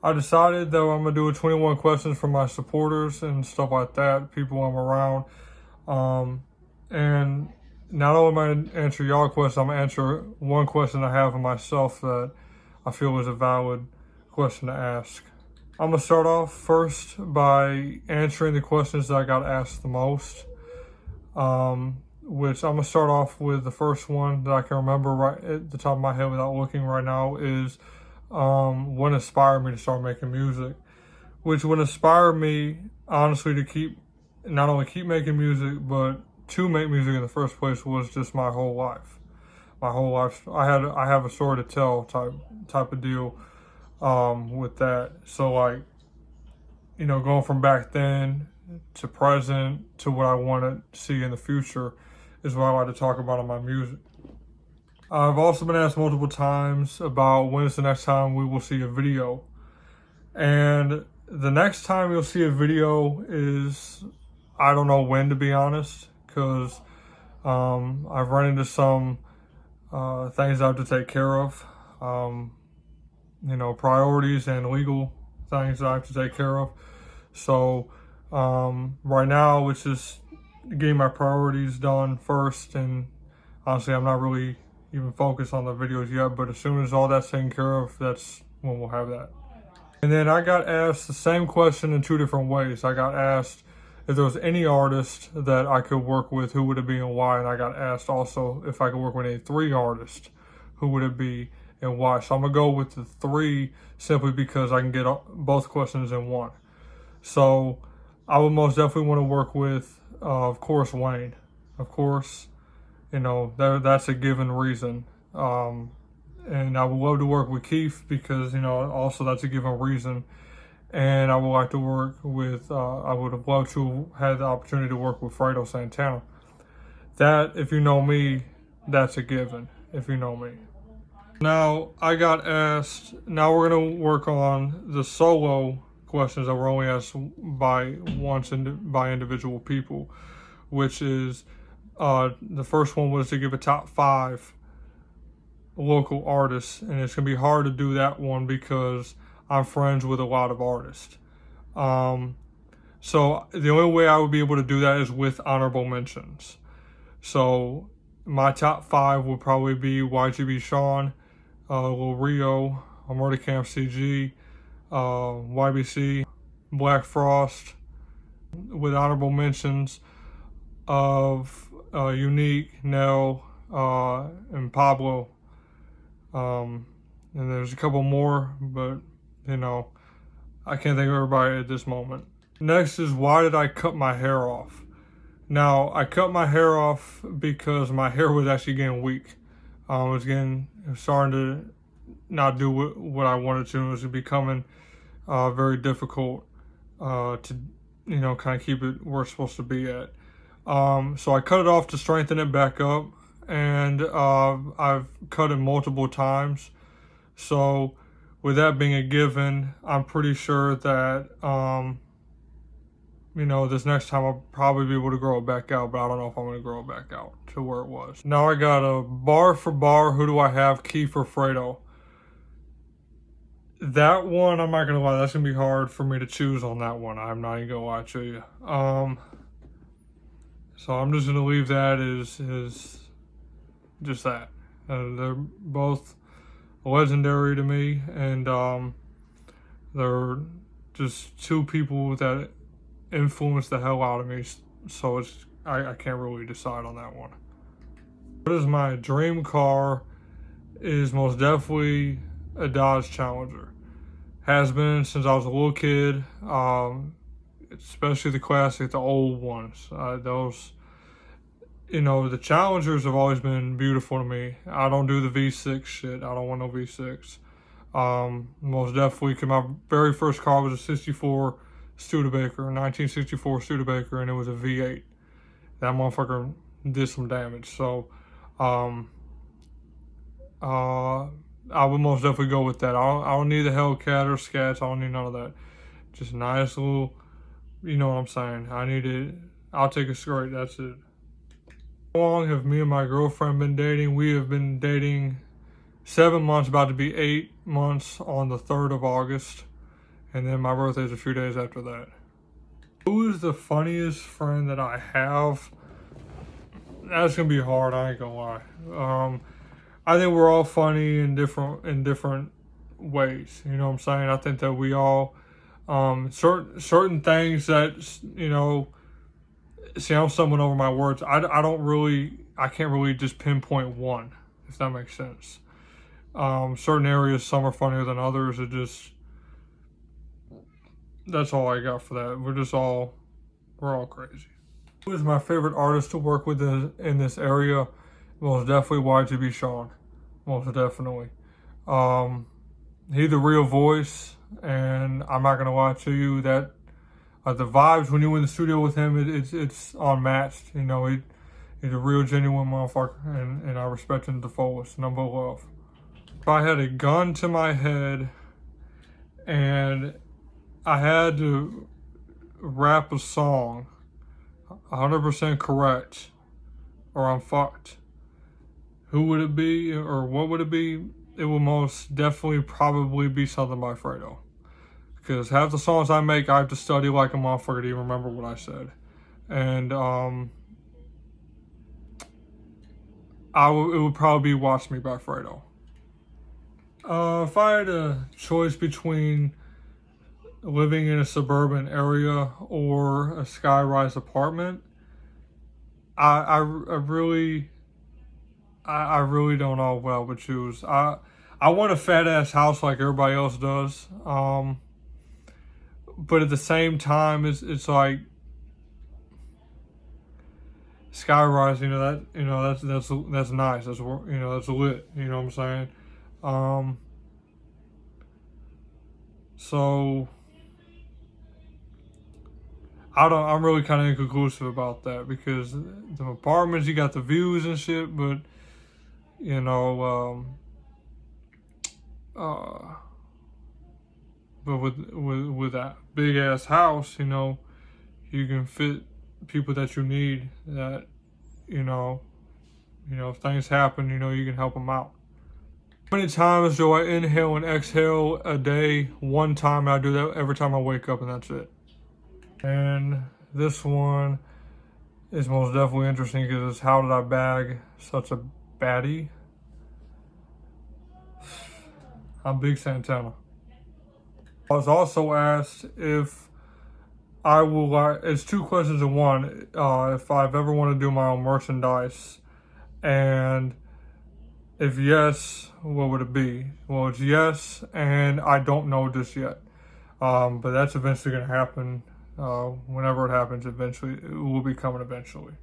I decided that I'm gonna do a 21 questions for my supporters and stuff like that, people I'm around. And not only am I gonna answer y'all questions, I'm gonna answer one question I have for myself that I feel is a valid question to ask. I'm gonna start off first by answering the questions that I got asked the most. Which I'm gonna start off with the first one that I can remember right at the top of my head without looking right now is what inspired me to start making music. Which would inspire me honestly to not only keep making music, but to make music in the first place was just my whole life. My whole life, I have a story to tell type of deal with that. So like, going from back then to present to what I want to see in the future is what I like to talk about in my music. I've also been asked multiple times about when is the next time we will see a video. And the next time you'll see a video is, I don't know when, to be honest, because I've run into some things I have to take care of. Priorities and legal things that I have to take care of. So right now it's just getting my priorities done first, and honestly I'm not really even focused on the videos yet, but as soon as all that's taken care of, that's when we'll have that. And then I got asked the same question in two different ways. I got asked if there was any artist that I could work with, who would it be and why? And I got asked also if I could work with any 3 artists, who would it be and why? So I'm gonna go with the 3 simply because I can get both questions in one. So I would most definitely want to work with, of course, Wayne. Of course, that's a given reason. And I would love to work with Keith because, also that's a given reason. And I would like to work with, I would have loved to have the opportunity to work with Santana. That, if you know me, that's a given, if you know me. Now, I got asked, now we're going to work on the solo questions that were only asked by individual people, which is, the first one was to give a top 5 local artists, and it's gonna be hard to do that one because I'm friends with a lot of artists. So the only way I would be able to do that is with honorable mentions. So my top 5 would probably be YGB Sean, Lil Rio, Murder Camp CG, YBC, Black Frost, with honorable mentions of Unique, Nell, and Pablo. And there's a couple more, but I can't think of everybody at this moment. Next is, why did I cut my hair off? Now, I cut my hair off because my hair was actually getting weak. It was starting to not do what I wanted to. It was becoming very difficult to, kind of keep it where it's supposed to be at. So I cut it off to strengthen it back up, and I've cut it multiple times. So with that being a given, I'm pretty sure that, this next time I'll probably be able to grow it back out, but I don't know if I'm going to grow it back out to where it was. Now I got a bar for bar, who do I have, Keith or Fredo? That one, I'm not going to lie, that's going to be hard for me to choose on that one. I'm not even going to lie to you. So I'm just going to leave that as just that. They're both legendary to me, and they're just 2 people that influenced the hell out of me. So I can't really decide on that one. What is my dream car? Is most definitely a Dodge Challenger. Has been since I was a little kid, especially the classic, the old ones. Those, the Challengers have always been beautiful to me. I don't do the V6 shit. I don't want no V6. Most definitely, cause my very first car was a 1964 Studebaker, and it was a V8. That motherfucker did some damage. So, I would most definitely go with that. I don't need the Hellcat or Scats. I don't need none of that. Just a nice little, you know what I'm saying. I need it. I'll take a straight. That's it. How long have me and my girlfriend been dating? We have been dating 7 months, about to be 8 months on the 3rd of August. and then my birthday is a few days after that. Who is the funniest friend that I have? That's gonna be hard, I ain't gonna lie. I think we're all funny in different ways. You know what I'm saying? I think that we all certain things that, you know, see, I'm stumbling over my words. I can't really just pinpoint one, if that makes sense. Certain areas, some are funnier than others. That's all I got for that. We're all crazy. Who is my favorite artist to work with in this area? Most definitely YGB Sean. Most definitely. He's the real voice, and I'm not gonna lie to you that the vibes when you're in the studio with him, it's unmatched. You know, he's a real genuine motherfucker, and I respect him to the fullest. Number love. If I had a gun to my head and I had to rap a song 100% correct, or I'm fucked, who would it be, or what would it be? It will most definitely probably be something by Fredo. Because half the songs I make, I have to study like a motherfucker to even remember what I said. And it would probably be Watch Me by Fredo. If I had a choice between living in a suburban area or a Skyrise apartment, I really don't know what I would choose. I want a fat ass house like everybody else does. But at the same time, it's like Skyrise. That's nice. That's that's lit. You know what I'm saying? So I'm really kind of inconclusive about that, because the apartments, you got the views and shit, but but with that big ass house, you can fit people that you need. That if things happen, you can help them out. How many times do I inhale and exhale a day? One time. I do that every time I wake up, and that's it. And this one is most definitely interesting because it's how did I bag such a baddie? I'm big Santana. I was also asked if I will it's two questions in one. If I've ever wanted to do my own merchandise, and if yes, what would it be? Well, it's yes, and I don't know just yet. But that's eventually going to happen. Whenever it happens, eventually, it will be coming eventually.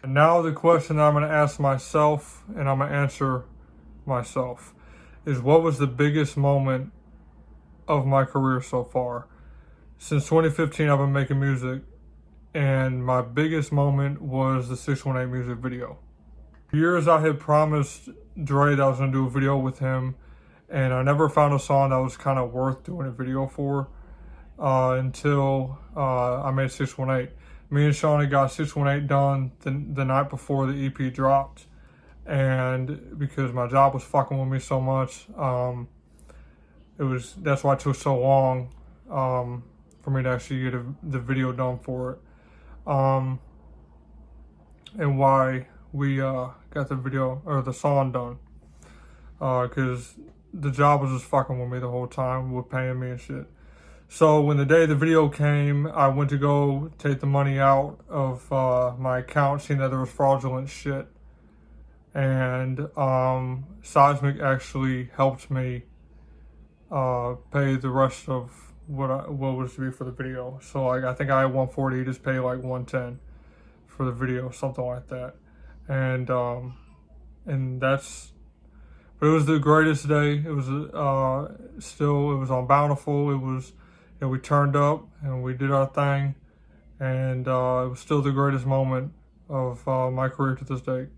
And now the question that I'm going to ask myself, and I'm going to answer myself, is what was the biggest moment of my career so far? Since 2015, I've been making music, and my biggest moment was the 618 music video. For years, I had promised Dre that I was going to do a video with him, and I never found a song that was kind of worth doing a video for until I made 618. Me and Shawnee got 618 done the night before the EP dropped, and because my job was fucking with me so much, that's why it took so long for me to actually get the video done for it, and why we got the video or the song done, because the job was just fucking with me the whole time with paying me and shit. So when the day the video came, I went to go take the money out of my account, seeing that there was fraudulent shit. And Seismic actually helped me pay the rest of what was to be for the video. So I think I had 140, he just paid like 110 for the video, something like that. And that's, but it was the greatest day. It was it was on Bountiful. It was, we turned up and we did our thing, and it was still the greatest moment of my career to this date.